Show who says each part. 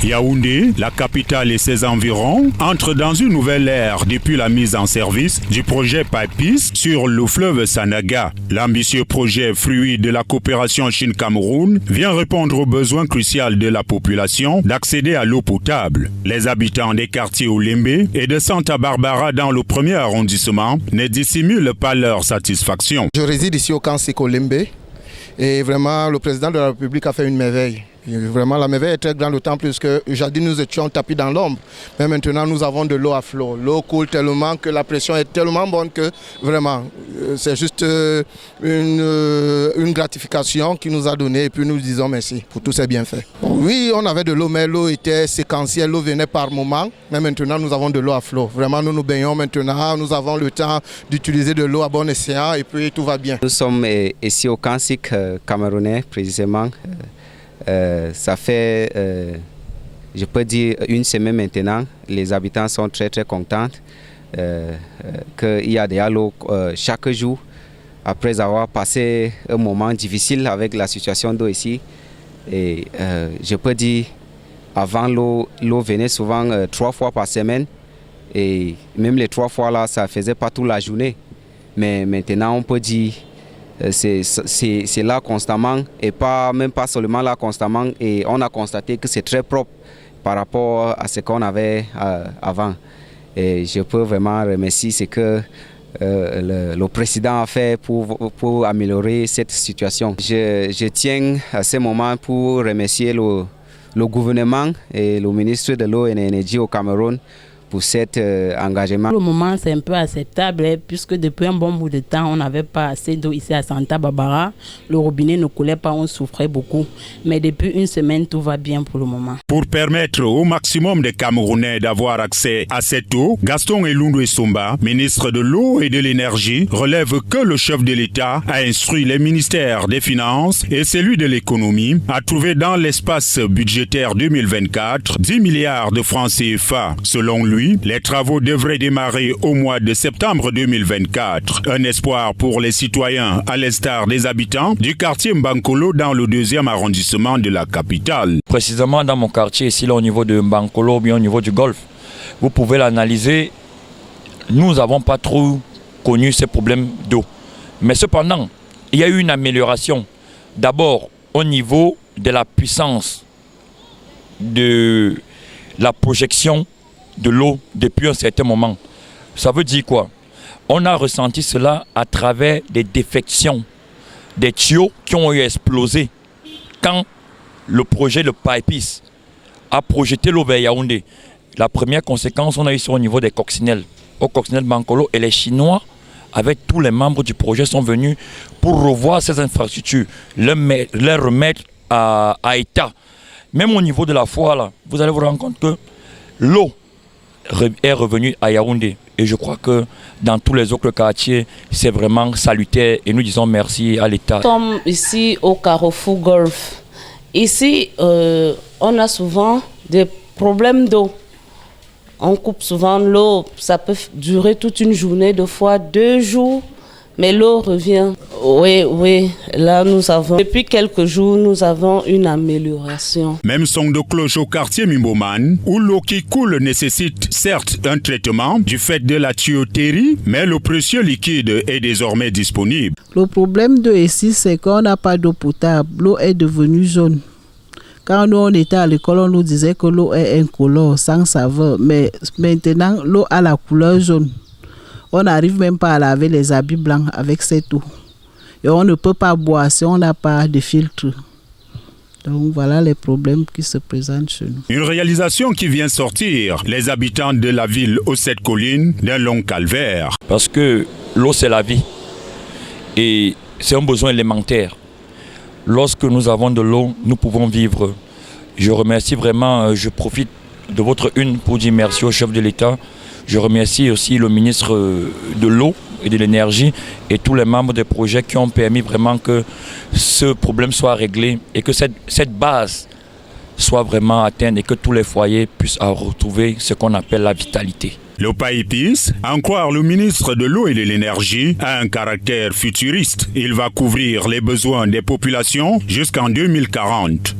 Speaker 1: Yaoundé, la capitale et ses environs, entrent dans une nouvelle ère depuis la mise en service du projet PIPIS sur le fleuve Sanaga. L'ambitieux projet, fruit de la coopération Chine-Cameroun, vient répondre aux besoins cruciaux de la population d'accéder à l'eau potable. Les habitants des quartiers Olembe et de Santa Barbara dans le premier arrondissement ne dissimulent pas leur satisfaction.
Speaker 2: Je réside ici au camp Olembe et vraiment le président de la République a fait une merveille. Et vraiment la merveille est très grande, d'autant plus que jadis nous étions tapis dans l'ombre. Mais maintenant nous avons de l'eau à flot. L'eau coule tellement que la pression est tellement bonne que vraiment c'est juste une gratification qu'il nous a donnée et puis nous disons merci pour tous ces bienfaits. Oui, on avait de l'eau mais l'eau était séquentielle, l'eau venait par moment. Mais maintenant nous avons de l'eau à flot. Vraiment nous nous baignons maintenant, nous avons le temps d'utiliser de l'eau à bon escient et puis tout va bien.
Speaker 3: Nous sommes ici au camp camerounais précisément. Ça fait, je peux dire, une semaine maintenant. Les habitants sont très contents qu'il y a de l'eau chaque jour. Après avoir passé un moment difficile avec la situation d'eau ici. Et je peux dire, avant l'eau venait souvent 3 fois par semaine. Et même les 3 fois là, ça ne faisait pas toute la journée. Mais maintenant, on peut dire c'est là constamment et même pas seulement là constamment, et on a constaté que c'est très propre par rapport à ce qu'on avait avant. Et je peux vraiment remercier ce que le président a fait pour améliorer cette situation. Je tiens à ce moment pour remercier le gouvernement et le ministre de l'eau et de l'énergie au Cameroun pour cet engagement.
Speaker 4: Pour le moment, c'est un peu acceptable puisque depuis un bon bout de temps, on n'avait pas assez d'eau ici à Santa Barbara. Le robinet ne coulait pas, on souffrait beaucoup. Mais depuis une semaine, tout va bien pour le moment.
Speaker 1: Pour permettre au maximum des Camerounais d'avoir accès à cette eau, Gaston Elundu Essomba, ministre de l'eau et de l'énergie, relève que le chef de l'État a instruit les ministères des Finances et celui de l'économie à trouver dans l'espace budgétaire 2024 10 milliards de francs CFA. Selon lui, les travaux devraient démarrer au mois de septembre 2024. Un espoir pour les citoyens, à l'instar des habitants du quartier Mbankolo dans le 2e arrondissement de la capitale.
Speaker 5: Précisément dans mon quartier, ici là, au niveau de Mbankolo, bien au niveau du golfe, vous pouvez l'analyser. Nous n'avons pas trop connu ces problèmes d'eau. Mais cependant, il y a eu une amélioration. D'abord, au niveau de la puissance de la projection de l'eau depuis un certain moment. Ça veut dire quoi? On a ressenti cela à travers des défections, des tuyaux qui ont explosé quand le projet, le PIPIS, a projeté l'eau vers Yaoundé. La première conséquence, on a eu ça au niveau des coccinelles, au coccinelle Bankolo, et les Chinois, avec tous les membres du projet, sont venus pour revoir ces infrastructures, les remettre à état. Même au niveau de la foire, là, vous allez vous rendre compte que l'eau est revenu à Yaoundé. Et je crois que dans tous les autres quartiers, c'est vraiment salutaire. Et nous disons merci à l'État.
Speaker 6: Nous sommes ici au Carrefour Golf. Ici, on a souvent des problèmes d'eau. On coupe souvent l'eau. Ça peut durer toute une journée, 2 fois 2 jours. Mais l'eau revient. Oui. Là, depuis quelques jours, nous avons une amélioration.
Speaker 1: Même son de cloche au quartier Mimboman, où l'eau qui coule nécessite certes un traitement du fait de la tuyauterie, mais le précieux liquide est désormais disponible.
Speaker 7: Le problème de ici, c'est qu'on n'a pas d'eau potable. L'eau est devenue jaune. Quand nous on était à l'école, on nous disait que l'eau est incolore, sans saveur. Mais maintenant, l'eau a la couleur jaune. On n'arrive même pas à laver les habits blancs avec cette eau. Et on ne peut pas boire si on n'a pas de filtre. Donc voilà les problèmes qui se présentent chez nous.
Speaker 1: Une réalisation qui vient sortir les habitants de la ville aux 7 collines d'un long calvaire.
Speaker 5: Parce que l'eau c'est la vie. Et c'est un besoin élémentaire. Lorsque nous avons de l'eau, nous pouvons vivre. Je remercie vraiment, je profite de votre une pour dire merci au chef de l'État. Je remercie aussi le ministre de l'eau et de l'énergie et tous les membres des projets qui ont permis vraiment que ce problème soit réglé et que cette base soit vraiment atteinte et que tous les foyers puissent retrouver ce qu'on appelle la vitalité.
Speaker 1: Le PIPIS, à en croire le ministre de l'eau et de l'énergie, a un caractère futuriste. Il va couvrir les besoins des populations jusqu'en 2040.